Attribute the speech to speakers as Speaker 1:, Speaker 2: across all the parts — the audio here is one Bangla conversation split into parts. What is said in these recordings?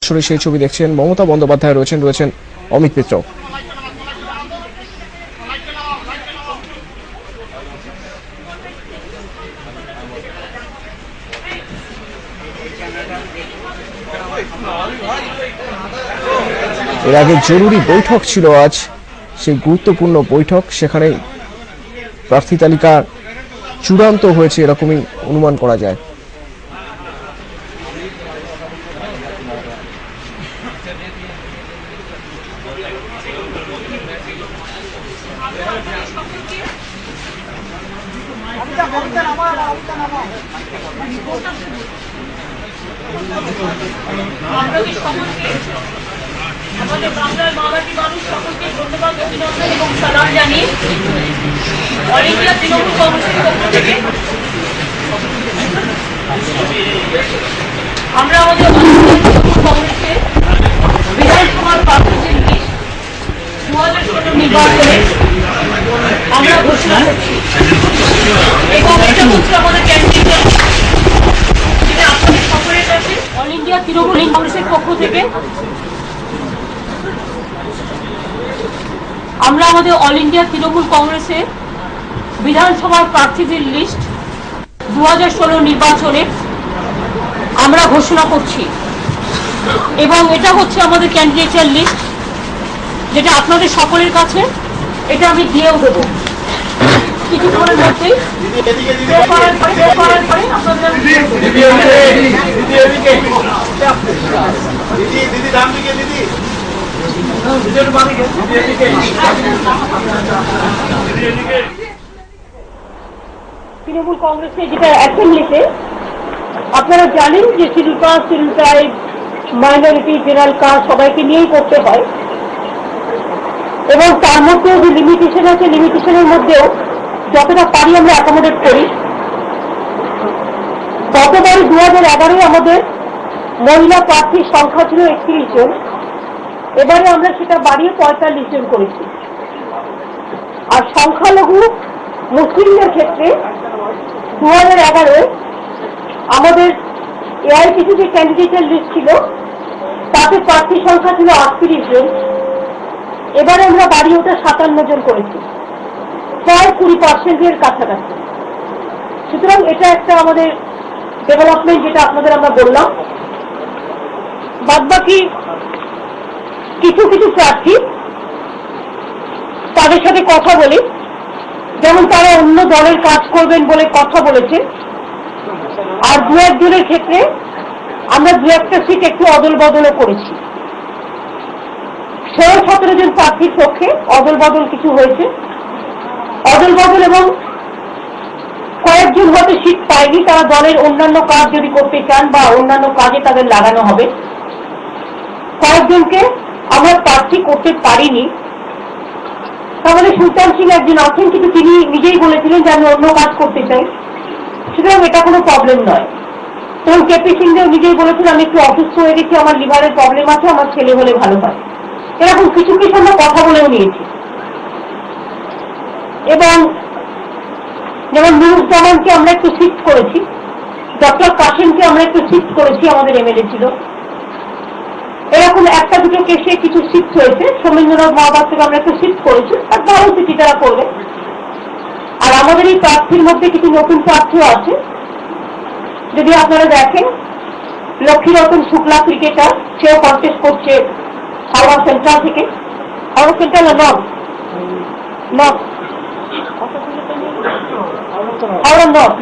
Speaker 1: ছড়ে সেই ছবি দেখছেন। মমতা বন্দ্যোপাধ্যায় রয়েছেন অমিত মিত্র। এর আগে জরুরি বৈঠক ছিল আজ, সেই গুরুত্বপূর্ণ বৈঠক, সেখানে প্রার্থী তালিকা চূড়ান্ত হয়েছে এরকমই অনুমান করা যায়।
Speaker 2: আমাদের বাংলার মামাটি মানুষ সকলকে ধন্যবাদ, অভিনন্দন এবং সালাম জানিয়ে অল ইন্ডিয়া তৃণমূল কংগ্রেসের পক্ষ থেকে আমরা আমাদের কংগ্রেসের বিধানসভার প্রার্থীদের লিস্ট 2016 নির্বাচনে আমরা ঘোষণা করছি এবং এটা হচ্ছে আমাদের ক্যান্ডিডেট যেটা আপনাদের সকলের কাছে অল ইন্ডিয়া তৃণমূল কংগ্রেসের পক্ষ থেকে আমরা আমাদের অল ইন্ডিয়া তৃণমূল কংগ্রেসের বিধানসভার প্রার্থীদের লিস্ট 2016 নির্বাচনে আমরা ঘোষণা করছি এবং এটা হচ্ছে আমাদের ক্যান্ডিডেটের লিস্ট যেটা আপনাদের সকলের কাছে এটা আমি দিয়েও দেবো কিছুক্ষণের মধ্যেই। তৃণমূল কংগ্রেসের যেটা অ্যাসেম্বলিতে আপনারা জানেন যে schedule caste, schedule tribe, minority, general caste সবাইকে নিয়েই করতে হয় এবং তার মধ্যেও যে লিমিটেশন আছে লিমিটেশনের মধ্যেও যতটা পারি আমরা অ্যাকোমোডেট করি। গতবারে 2011 আমাদের মহিলা প্রার্থীর সংখ্যা ছিল 31 জন, এবারে আমরা সেটা বাড়িয়ে 45 জন করেছি। আর সংখ্যালঘু মুসলিমদের ক্ষেত্রে 2011 আমাদের এআইসিসি যে ক্যান্ডিডেটের লিস্ট ছিল তাতে প্রার্থী সংখ্যা ছিল 38 জন, এবারে আমরা বাড়িয়ে ওটা 57 জন করেছি, প্রায় 20% কাছাকাছি। সুতরাং এটা একটা আমাদের ডেভেলপমেন্ট যেটা আপনাদের আমরা বললাম। বাদবাকি কিছু কিছু প্রার্থী তাদের সাথে কথা বলি, যেমন তারা অন্য দলের কাজ করবেন বলে কথা বলেছে, আর দু একজনের ক্ষেত্রে আমরা দু একটা সিট একটু অদল বদলও করেছি। 16-17 জন প্রার্থীর পক্ষে অদল বদল কিছু হয়েছে, অদল বদল এবং কয়েকজন হয়তো সিট পায়নি, তারা দলের অন্যান্য কাজ যদি করতে চান বা অন্যান্য কাজে তাদের লাগানো হবে। কয়েকজনকে আমরা প্রার্থী করতে পারিনি, তাহলে সুলতান সিং একজন আছেন, কিন্তু তিনি নিজেই বলেছিলেন যে আমি অন্য কাজ করতে চাই, সুতরাং এটা কোনো প্রবলেম নয়। এবং কেপি সিংদেও নিজেই বলেছেন আমি একটু অসুস্থ হয়ে গেছি, আমার লিভারের প্রবলেম আছে, আমার ছেলে হলে ভালো হয়। এরকম কিছু কিছু আমরা কথা বলেও নিয়েছি। এবং যেমন নুরুজ্জামানকে আমরা একটু শিফট করেছি, ডক্টর কাসেমকে আমরা একটু শিফট করেছি, আমাদের এমএলএ ছিল। এরকম একটা দুটো কেসে কিছু শিফট হয়েছে, সৌমেন্দ্রনাথ মহাবাদ থেকে আমরা একটু শিফট করেছি, আর ভালো সিটি তারা করবে। আর আমাদের এই প্রার্থীর মধ্যে কিছু নতুন প্রার্থীও আছে, যদি আপনারা দেখেন লক্ষ্মীরতন শুক্লা ক্রিকেটার, সেও কন্টেস্ট করছে হাওড়া সেন্ট্রাল থেকে, Howrah central north Howrah north,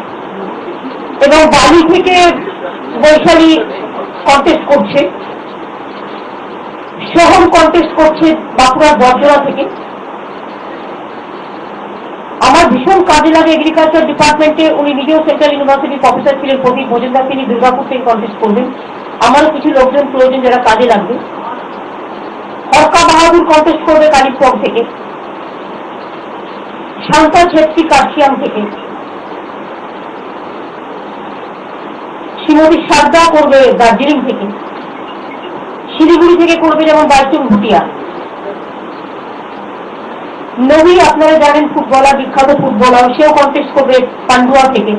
Speaker 2: এবং বালি থেকে বৈশালী কন্টেস্ট করছে, সোহম কন্টেস্ট করছে বাঁকুড়ার বরজোড়া থেকে। আমার ভীষণ কাজে লাগে এগ্রিকালচার ডিপার্টমেন্টে, উনি নিজেও সেন্ট্রাল ইউনিভার্সিটির প্রফেসর ছিলেন, প্রদীপ মজুমদার, তিনি দুর্গাপুর থেকে কন্টেস্ট করবেন। আমারও কিছু লোকজন প্রয়োজন যারা কাজে লাগবে। হরকা বাহাদুর কন্টেস্ট করবে কালিম্পং থেকে, শান্তা ছেত্রী কার্শিয়াং থেকে, শ্রীমতী সারদা করবে দার্জিলিং থেকে, শিলিগুড়ি থেকে করবে যেমন বাইচুং ভুটিয়া। নবী আপনারা জানেন ফুটবলার, বিখ্যাত ফুটবলার, সেও কন্টেস্ট করবে পান্ডুয়া থেকে।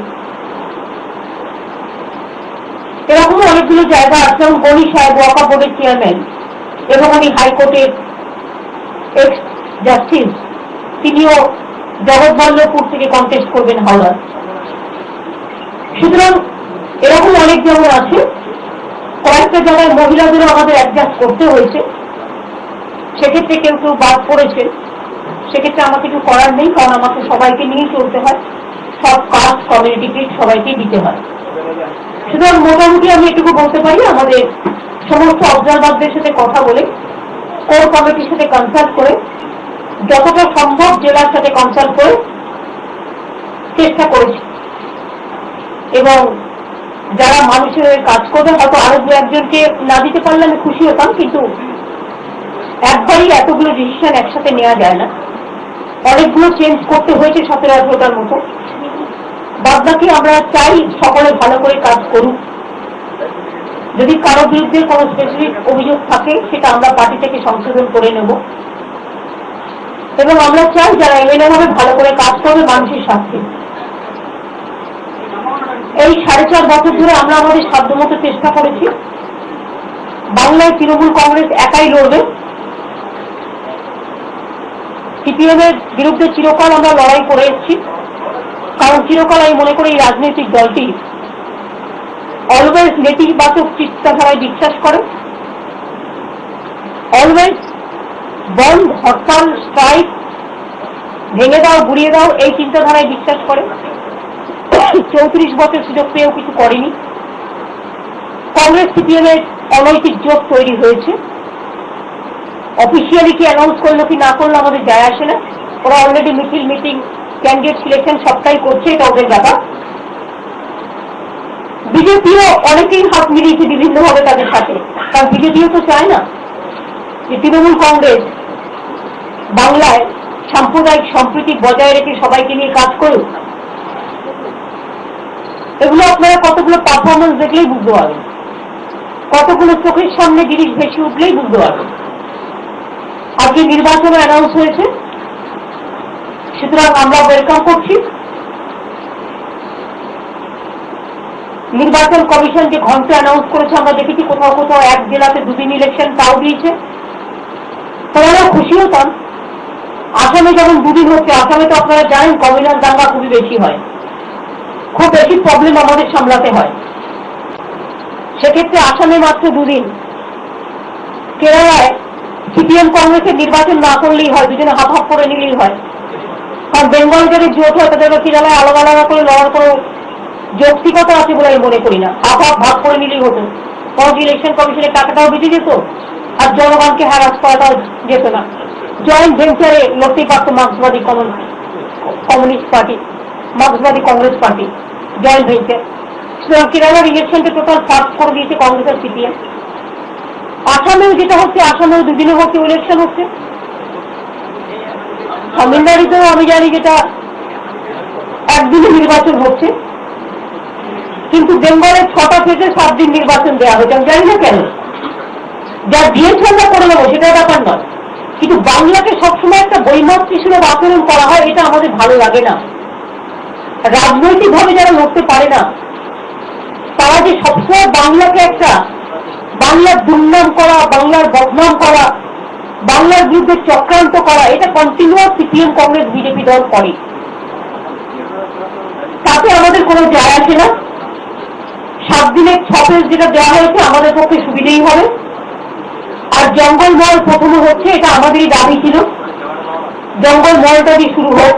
Speaker 2: এরকম অনেক অনেকগুলো জায়গা আছে, যেমন গনি সাহেব ওয়াকা বোর্ডের চেয়ারম্যান এবং উনি হাইকোর্টের এক্স জাস্টিস, তিনিও জগৎবল্লভপুর থেকে কন্টেস্ট করবেন হাওড়া। সুতরাং এরকম অনেক জায়গা আছে, কয়েকটা জায়গায় মহিলাদেরও আমাদের অ্যাডজাস্ট করতে হয়েছে, সেক্ষেত্রে কেউ কেউ বাদ পড়েছে, সেক্ষেত্রে আমার কিছু করার নেই, কারণ আমাকে সবাইকে নিয়ে চলতে হয়, সব কাস্ট কমিউনিটিকে সবাইকে দিতে হয়। সুতরাং মোটামুটি আমি এটুকু বলতে পারি, আমাদের সমস্ত অবজারভারদের সাথে কথা বলে, কোর কমিটির সাথে কনসাল্ট করে, যতটা সম্ভব জেলার সাথে কনসাল্ট করে চেষ্টা করেছি, এবং যারা মানুষের কাজ করবে হয়তো আরো দু একজনকে না দিতে পারলে আমি খুশি হতাম, কিন্তু একবারই এতগুলো ডিসিশন একসাথে নেওয়া যায় না, অনেকগুলো চেঞ্জ করতে হয়েছে 17-18টার মতো। বাদবাকি আমরা চাই সকলে ভালো করে কাজ করুক, যদি কারো বিরুদ্ধে কোনো স্পেসিফিক অভিযোগ থাকে সেটা আমরা পার্টি থেকে সংশোধন করে নেব, এবং আমরা চাই যারা এমএলএ হবে ভালো করে কাজ করবে মানুষের স্বার্থে। এই 4.5 বছর ধরে আমরা আমাদের সাধ্যমতো চেষ্টা করেছি। বাংলায় তৃণমূল কংগ্রেস একাই লড়বে, সিপিএম এর বিরুদ্ধে চিরকাল আমরা লড়াই করে এসেছি, কারণ চিরকাল আমি মনে করি এই রাজনৈতিক দলটি অলওয়েজ নেতিবাচক চিন্তাধারায় বিশ্বাস করে, অলওয়েজ বন্ধ, হরতাল, স্ট্রাইক, ভেঙে দাও, গুড়িয়ে দাও, এই চিন্তাধারায় বিশ্বাস করে। 34 বছর সুযোগ পেয়েও কিছু করেনি। কংগ্রেস সিপিএম এর অনৈতিক জোট তৈরি হয়েছে, অফিসিয়ালি কি অ্যানাউন্স করলো কি না করলো আমাদের যায় আসে না, ওরা অলরেডি মিটিং, ক্যান্ডিডেট সিলেকশন সবটাই করছে, এটা ওদের ব্যাপার। বিজেপিও অনেকেই হাত মিলিয়েছে বিভিন্নভাবে তাদের সাথে, কারণ বিজেপিও তো চায় না যে তৃণমূল কংগ্রেস বাংলায় সাম্প্রদায়িক সম্প্রীতি বজায় রেখে সবাইকে নিয়ে কাজ করুক। এগুলো আপনারা কতগুলো পারফরমেন্স দেখলেই বুঝতে পারবেন, কতগুলো চোখের সামনে জিনিস ভেসে উঠলেই বুঝতে পারবেন। আজকে নির্বাচনও অ্যানাউন্স হয়েছে, সুতরাং আমরা ওয়েলকাম করছি। নির্বাচন কমিশন যে ঘন্টা অ্যানাউন্স করেছে আমরা দেখেছি, কোথাও কোথাও এক জেলাতে 2 দিন ইলেকশন তাও দিয়েছে, তারা খুশি হতাম। আসামে যখন 2 দিন হচ্ছে, আসামে তো আপনারা জানেন কমিউনাল দাঙ্গা খুবই বেশি হয়, খুব বেশি প্রবলেম আমাদের সামলাতে হয়, সেক্ষেত্রে আসামে মাত্র 2 দিন। কেরালায় সিপিএম কংগ্রেসের নির্বাচন না করলেই হয়, দুজনে হাফ হাফ করে নিলেই হয়, কারণ বেঙ্গল যাদের জোট হয় তাদের কেরালায় আলাদা আলাদা করে লড়ার কোনো যৌক্তিকতা আছে বলে আমি মনে করি না, হাফ হাফ ভাগ করে নিলেই হতো, কারণ ইলেকশন কমিশনের টাকাটাও বেঁচে যেত আর জনগণকে হ্যারাস করাটাও যেত না। জয়েন্ট ভেঞ্চারে লড়তেই পারত মার্ক্সবাদী কমিউনিস্ট পার্টি, মার্ক্সবাদী কংগ্রেস পার্টি, জয়েন্ট ভেঞ্চার। সুতরাং কেরালার ইলেকশনকে টোটাল ফাস্ট করে দিয়েছে কংগ্রেস আর সিপিএম। আসামেও যেটা হচ্ছে, আসামেও 2 দিনে হচ্ছে ইলেকশন হচ্ছে। তামিলনাড়ুতেও আমি জানি যেটা 1 দিনে নির্বাচন হচ্ছে, কিন্তু বেঙ্গলের 6টা থেকে 7 দিন নির্বাচন দেওয়া হয়েছে। আমি জানি না কেন, যা দিয়েছে আমরা করে নেবো সেটা ব্যাপার নয়, কিন্তু বাংলাকে সবসময় একটা বৈমাতৃক সুলভ আচরণ করা হয়, এটা আমাদের ভালো লাগে না। রাজনৈতিক ভাবে যারা লড়তে পারে না তারা যে সবসময় বাংলাকে একটা বাংলার দুর্নাম করা, বাংলার বদনাম করা, বাংলার বিরুদ্ধে চক্রান্ত করা, এটা কন্টিনিউয়াস সিপিএম কংগ্রেস বিজেপি দল করে, তাতে আমাদের কোনো যায় আসে না। 7 দিনের 6 পেজ যেটা দেওয়া হয়েছে আমাদের পক্ষে সুবিধেই হবে। আর জঙ্গলমহল প্রথমে হচ্ছে, এটা আমাদেরই দাবি ছিল, জঙ্গলমহলটা দিয়ে শুরু হোক।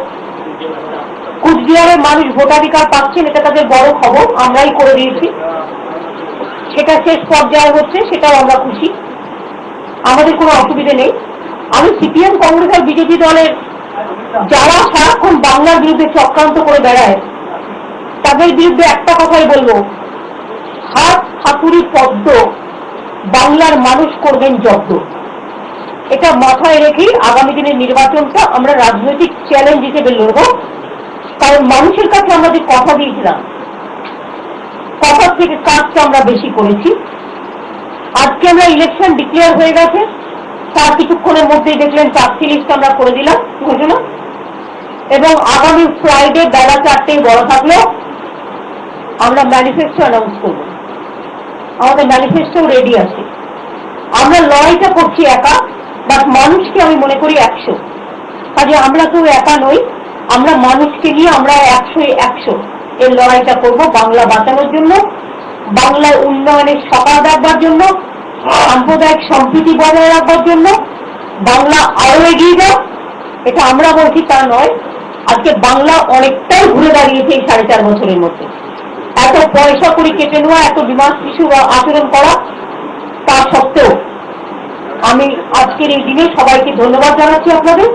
Speaker 2: কুচবিহারের মানুষ ভোটাধিকার পাচ্ছেন, এটা তাদের বড় খবর, আমরাই করে দিয়েছি, সেটা শেষ পর্যায়ে হচ্ছে, সেটাও আমরা খুশি, আমাদের কোনো অসুবিধে নেই। আমি সিপিএম কংগ্রেস আর বিজেপি দলের যারা সারাক্ষণ বাংলার বিরুদ্ধে চক্রান্ত করে বেড়ায় তাদের বিরুদ্ধে একটা কথাই বলবো, হাত হাতুড়ি পদ্ম বাংলার মানুষ করবেন জব্দ। এটা মাথায় রেখেই আগামী দিনের নির্বাচনটা আমরা রাজনৈতিক চ্যালেঞ্জ হিসেবে লড়ব, কারণ মানুষের কাছে আমরা যে কথা দিয়েছিলাম, কথার থেকে কাজটা আমরা বেশি করেছি। আজকে আমরা ইলেকশন ডিক্লেয়ার হয়ে গেছে, তার কিছুক্ষণের মধ্যেই দেখলেন প্রার্থী লিস্ট আমরা করে দিলাম ঘোষণা, এবং আগামী ফ্রাইডে বেলা 4টেয় বড় থাকলেও আমরা ম্যানিফেস্টো অ্যানাউন্স করব। আমাদের ম্যানিফেস্টো রেডি আছে। আমরা লড়াইটা করছি একা, বাট মানুষকে আমি মনে করি 100। কাজে আমরা কেউ একা নই, আমরা মানুষকে নিয়ে আমরা 100 এর লড়াইটা করব বাংলা বাঁচানোর জন্য, বাংলার উন্নয়নের সকাল রাখবার জন্য, সাম্প্রদায়িক সম্প্রীতি বজায় রাখবার জন্য, বাংলা আরো এগিয়ে যাও। এটা আমরা বলছি তা নয়, আজকে বাংলা অনেকটাই ঘুরে দাঁড়িয়েছে এই 4.5 বছরের মধ্যে। এত পয়সা করি কেটে নেওয়া, এত বিমাস শিশু আচরণ করা, তা সত্ত্বেও আমি আজকের এই দিনে সবাইকে ধন্যবাদ জানাচ্ছি আপনাদের।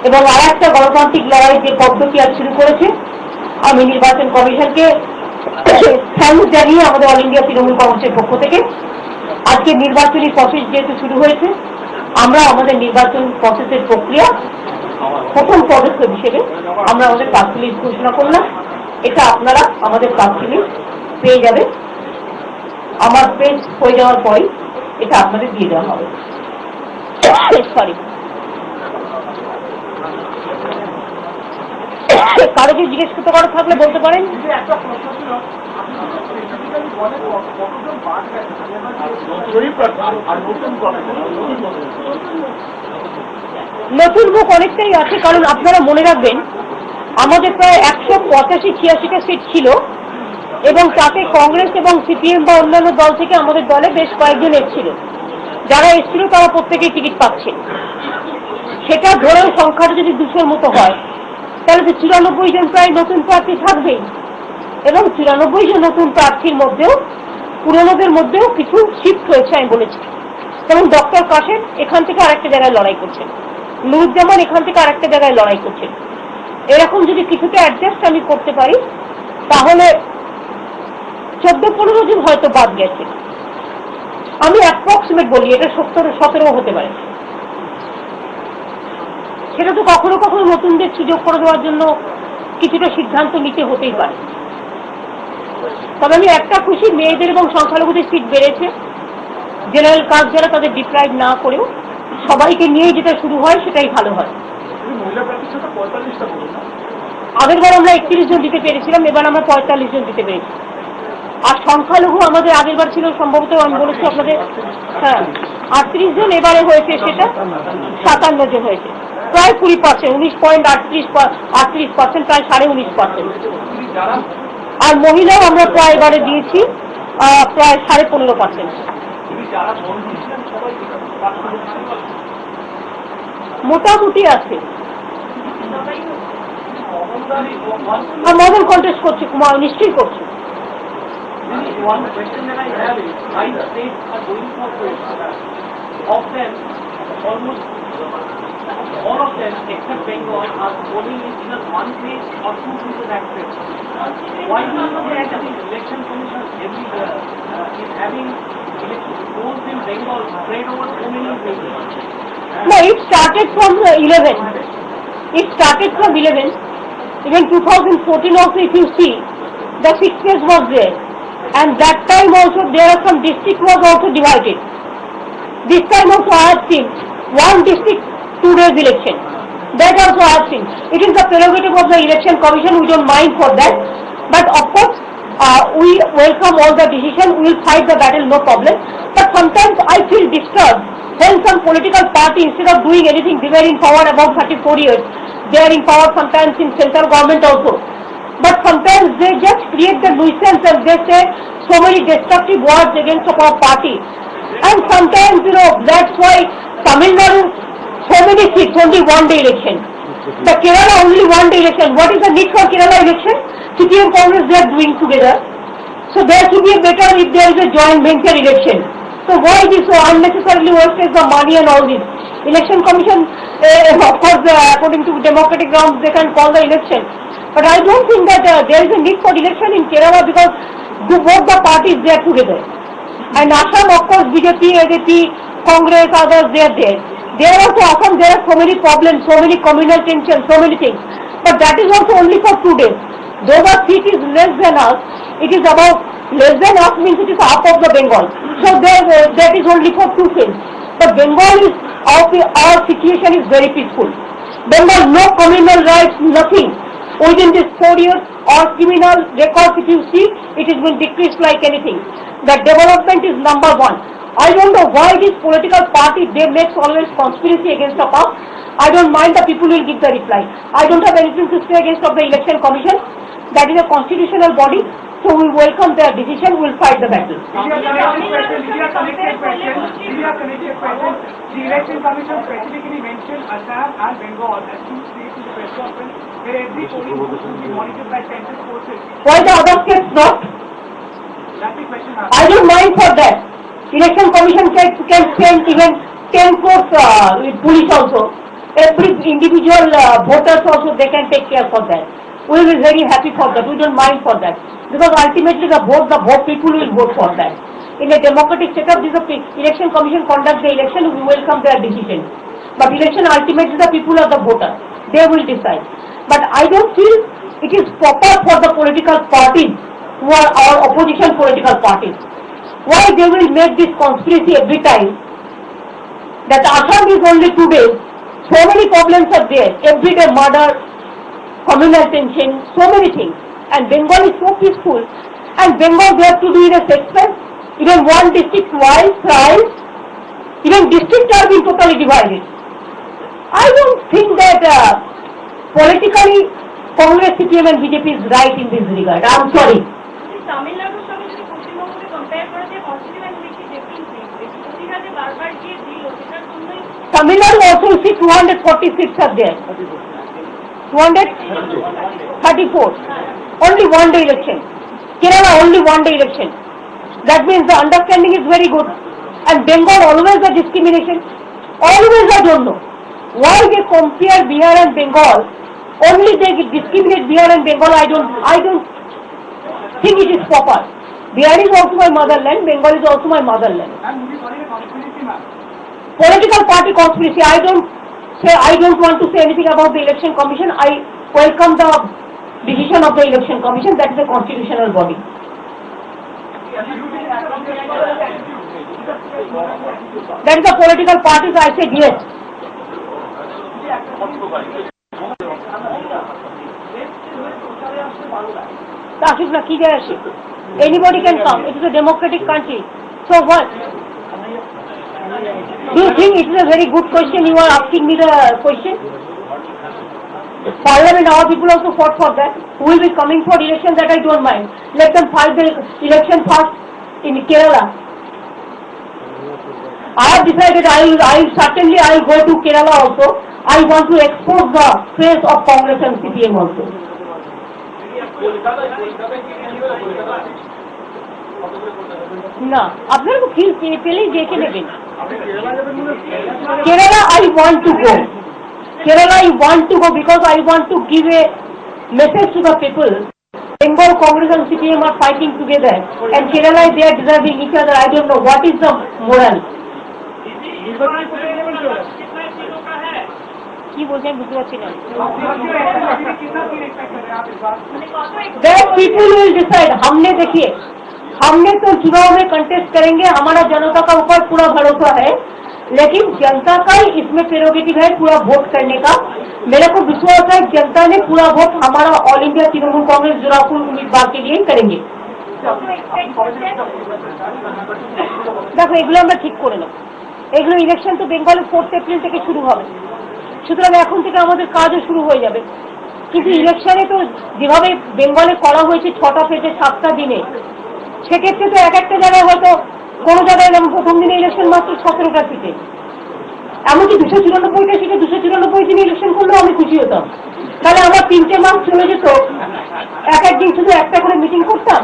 Speaker 2: এবং আর একটা গণতান্ত্রিক লড়াই যে পদ্ধতি আজ শুরু করেছে, আমি নির্বাচন কমিশনকে থ্যাঙ্কস জানিয়ে আমাদের অল ইন্ডিয়া তৃণমূল কংগ্রেসের পক্ষ থেকে আজকে নির্বাচনী প্রসেস যেহেতু শুরু হয়েছে, আমরা আমাদের নির্বাচন প্রসেসের প্রক্রিয়া প্রথম পদক্ষেপ হিসেবে আমরা আমাদের প্রার্থী লিস্ট ঘোষণা করলাম। এটা আপনারা আমাদের প্রার্থী লিস্ট পেয়ে যাবেন। আমার পেজ হয়ে যাওয়ার পরেই এটা আপনাদের দিয়ে দেওয়া হবে। সরি, কারো কি জিজ্ঞেস করতে করা থাকলে বলতে পারেন। নতুন মুখ অনেকটাই আছে, কারণ আপনারা মনে রাখবেন আমাদের প্রায় 185-86টা সিট ছিল, এবং তাতে কংগ্রেস এবং সিপিএম বা অন্যান্য দল থেকে আমাদের দলে বেশ কয়েকজন এসেছিল। যারা এসেছিল তারা প্রত্যেকেই টিকিট পাচ্ছেন। সেটা ধরেও সংখ্যাটা যদি 200-র মতো হয়, তাহলে তো 94 জন প্রায় নতুন প্রার্থী থাকবেই। এবং 94 জন নতুন প্রার্থীর মধ্যেও পুরনোদের মধ্যেও কিছু শিফট হয়েছে আমি বলেছি। যেমন ডক্টর কাশেম এখান থেকে আরেকটা জায়গায় লড়াই করছেন, নুরুজ্জামান এখান থেকে আরেকটা জায়গায় লড়াই করছেন। এরকম যদি কিছুটা অ্যাডজাস্ট আমি করতে পারি, তাহলে 14-15 জন হয়তো বাদ গেছে। আমি অ্যাপ্রক্সিমেট বলি, এটা 17 হতে পারে। সেটা তো কখনো কখনো নতুনদের সুযোগ করে দেওয়ার জন্য কিছুটা সিদ্ধান্ত নিতে হতেই পারে। তবে আমি একটা খুশি, মেয়েদের এবং সংখ্যালঘুদের সিট বেড়েছে। জেনারেল কাস্ট যারা, তাদের ডিপ্রাইভ না করেও সবাইকে নিয়ে যেটা শুরু হয় সেটাই ভালো হয়। আগের বার আমরা 31 জন দিতে পেরেছিলাম, এবার আমরা 45 জন দিতে পেরেছি। আর সংখ্যালঘু আমাদের আগের বার ছিল সম্ভবত, আমি বলেছি আপনাদের, হ্যাঁ 38 জন, এবারে হয়েছে সেটা 57 জন হয়েছে, প্রায় 20%, 19.38%, প্রায় 19.5%। আর মহিলাও আমরা প্রায় এবারে দিয়েছি প্রায় 15.5%। মোটামুটি আছে। মডেল কন্টেস্ট করছে, নিশ্চয়ই করছে।
Speaker 3: One question that I have is, 5 states are going for vote. Of them, almost all of them except Bengal are polling in either one place or 2 places at best. Why do you say that the election commission every year is having election polls in Bengal spread over so many places?
Speaker 2: No, it started from 11. It started from 11. Even 2014 also, if you see, the 6 days was there. And that time also there are some district was also divided. This time also I have seen one district 2 days election. That also I have seen. It is the prerogative of the election commission. We don't mind for that. But of course, we welcome all the decision. We will fight the battle, no problem. But sometimes I feel disturbed when some political party, instead of doing anything, they were in power about 34 years. They are in power sometimes in central government also. But sometimes they just create the nuisance and they say so many destructive words against our party. And sometimes, that's why Tamil Nadu, so many seats, only 1 day election. The Kerala, only 1 day election. What is the need for Kerala election? CPM Congress, they are doing together. So there should be a better if there is a joint venture election. So why this so unnecessarily wastes the money and all this? Election Commission, of course, according to democratic grounds, they can call the election. But I don't think that there is a need for election in Kerala because both the parties they are together. And Assam, of course, BJP, ADP, Congress, others, they are there. There also Assam, there are so many problems, so many communal tensions, so many things. But that is also only for 2 days. Though the seat is less than us, it is about less than us means it is half of the Bengal. So there, that is only for 2 things. But Bengal is, our situation is very peaceful. Bengal, no communal rights, nothing. Within this 4 years, our criminal records, if you see, it has been decreased like anything. that development is number one. I don't know why this political party, they make always conspiracy against of us. I don't mind, the people will give the reply. I don't have anything to say against of the election commission. That is a constitutional body, so we welcome their decision, we will fight the battle.
Speaker 4: Connected question. The election commission specifically mentioned Assam and Bengal as two states in the press conference where every polling booth will be monitored by central forces.
Speaker 2: Why the other states not?
Speaker 4: That's the question.
Speaker 2: I don't mind for that. Election commission can send even 10 crores with police also. Every individual voters also, they can take care for that. We will be very happy for that. We don't mind for that. Because ultimately the vote people will vote for that. In a democratic setup, this election commission conduct the election, we welcome their decision. But election ultimately the people are the voters. They will decide. But I don't feel it is proper for the political parties who are our opposition political parties. Why they will make this conspiracy every time that Assam is only 2 days. So many problems are there. Everyday murder, communal tension, so many things. And Bengal is so peaceful. And Bengal they have to do it as expense. Even one district wise price, even districts are being totally divided. I don't think that politically Congress, CPM and BJP is right in this regard. I'm sorry.
Speaker 5: Tamil Nadu সঙ্গে যদি পশ্চিমবঙ্গকে কম্পেয়ার করা যায় কনস্টিটিউয়েন্ট বেশি ডিফারেন্স নেই প্রতিহাতে বারবার গিয়ে দিল সেটার জন্যই
Speaker 2: Tamil Nadu also see 240 seats are there. 234. Only one day election. Kerala only one day election. That means the understanding is very good. And Bengal always a discrimination. Always I don't know. Why they compare Bihar and Bengal? Only they discriminate Bihar and Bengal. I don't think it is proper. Bihar is also my motherland. Bengal is also my motherland.
Speaker 4: And would you call it a conspiracy, ma'am?
Speaker 2: Political party conspiracy. I don't want to say anything about the election commission. I welcome the decision of the election commission. That is a constitutional body. That is the political parties. I said yes. Ashif na ki jay Ashif. Anybody can come. It is a democratic country. So what? Do you think it is a very good question? You are asking me the question. Parliament, our people also fought for that. Who will be coming for election? That I don't mind. Let them fight the election first in Kerala. I have decided I will go to Kerala also. I want to expose the face of Congress and CPM also. না আপনারা তো ফিল পেলেই দেখে নেবেন Kerala I want to go. Kerala I want to go because I want to give a message to the people. Bengal Congress and CPM are fighting together and Kerala they are deserving each other. I don't know what is the moral. কি বলছেন বুঝতে পারছি না That people will decide. हमने तो चुनाव में कंटेस्ट करेंगे. हमारा जनता का ऊपर पूरा भरोसा है लेकिन जनता का ही इसमें प्रेरोगेटिव है पूरा वोट करने का. मेरे को विश्वास है जनता ने पूरा वोट हमारा ऑल इंडिया तृणमूल कांग्रेस जुरापुर उम्मीदवार के लिए करेंगे. দেখো এগুলো আমরা ঠিক করে নেব. এগুলো ইলেকশন তো বেঙ্গলে 4 এপ্রিল থেকে শুরু হবে. সুতরাং এখন থেকে আমাদের কাজও শুরু হয়ে যাবে. কিন্তু ইলেকশনে তো যেভাবে বেঙ্গলে করা হয়েছে 6টা ফেজে 7টা দিনে সেক্ষেত্রে তো এক একটা জায়গায় হয়তো কোনো জায়গায় যেমন প্রথম দিনে ইলেকশন মাত্র 17টা সিটে এমনকি 294টা সিটে 294 দিনে ইলেকশন করলেও আমি খুশি হতাম. তাহলে আমার 3টে মাস চলে যেত. একদিন শুধু একটা করে মিটিং করতাম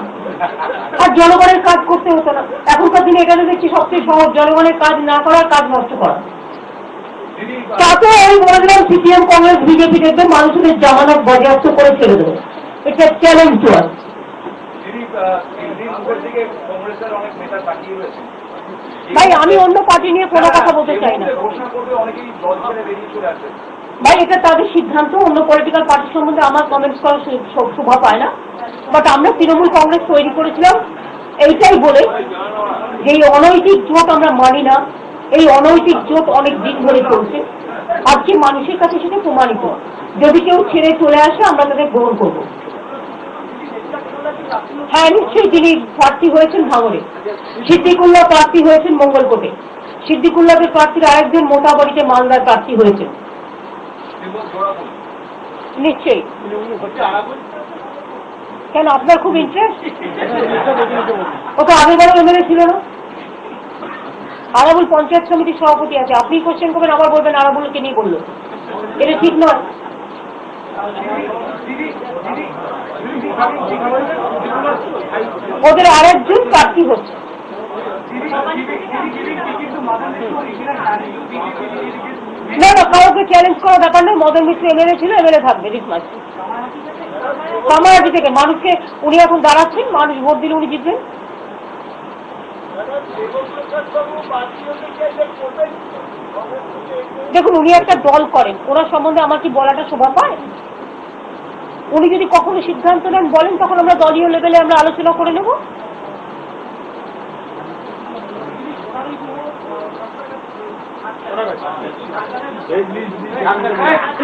Speaker 2: আর জনগণের কাজ করতে হতো না. এখনকার দিনে এটা দেখছি সবচেয়ে সহজ জনগণের কাজ না করার কাজ নষ্ট করা. তাতে আমি বললাম সিপিএম কংগ্রেস বিজেপি দেখবে মানুষের জামানত বাজেয়াপ্ত করে ছেড়ে দেবে. এটা চ্যালেঞ্জ টু আস. ভাই আমি অন্য পার্টি নিয়ে কোনো কথা বলতে চাই না ভাই. এটা তাদের সিদ্ধান্ত. অন্য পলিটিক্যাল পার্টি সম্বন্ধে আমার কমেন্টস করার শোভা পায় না. বাট আমরা তৃণমূল কংগ্রেস তৈরি করেছিলাম এইটাই বলে যে এই অনৈতিক জোট আমরা মানি না. এই অনৈতিক জোট অনেক দিন ধরে চলছে. আজকে মানুষের কাছে সেটা প্রমাণিত. যদি কেউ ছেড়ে চলে আসে আমরা তাদের গ্রহণ করবো. হ্যাঁ নিশ্চয়ই তিনি প্রার্থী হয়েছেন ভাঙড়ে, সিদ্দিকুল্লাহ প্রার্থী হয়েছেন মঙ্গলকোটে, সিদ্দিকুল্লাহের প্রার্থীর আরেকজন মোটাবাড়িতে মালদার প্রার্থী হয়েছেন নিশ্চয়ই। কেন আপনার খুব ইন্টারেস্ট? ও তো আগেরবারও এমএলএ ছিল না। আরাবুল পঞ্চায়েত সমিতির সভাপতি আছে, আপনি কোশ্চেন করবেন আবার বলবেন আরাবুলকে নিয়ে বললো, এটা ঠিক নয়। ওদের আরেকজন প্রার্থী হচ্ছে। না না, কাউকে চ্যালেঞ্জ করার ব্যাপার নেই। মদন মিত্র এমএলএ ছিল, এমএলএ থাকবে রিসমাস। কামারাজি থেকে মানুষকে উনি এখন দাঁড়াচ্ছেন, মানুষ ভোট দিলে উনি জিতবেন। দেখুন উনি একটা দল করেন, ওনার সম্বন্ধে আমার কি বলাটা শোভা পায়? উনি যদি কখনো সিদ্ধান্ত নেন বলেন, তখন আমরা দলীয় লেভেলে আমরা আলোচনা করে নেব।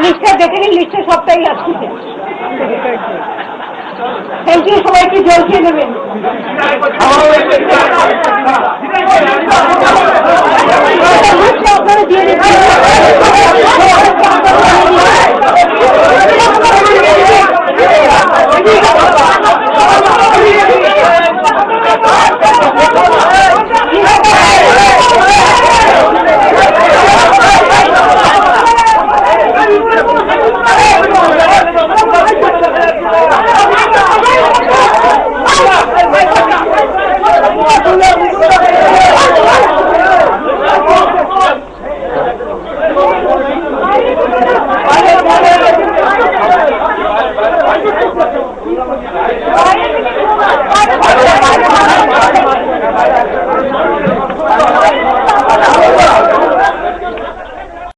Speaker 2: লিস্টটা দেখে নিন, লিস্টে সবটাই আসছে। থ্যাংক ইউ, সবাইকে জল খেয়ে নেবেন।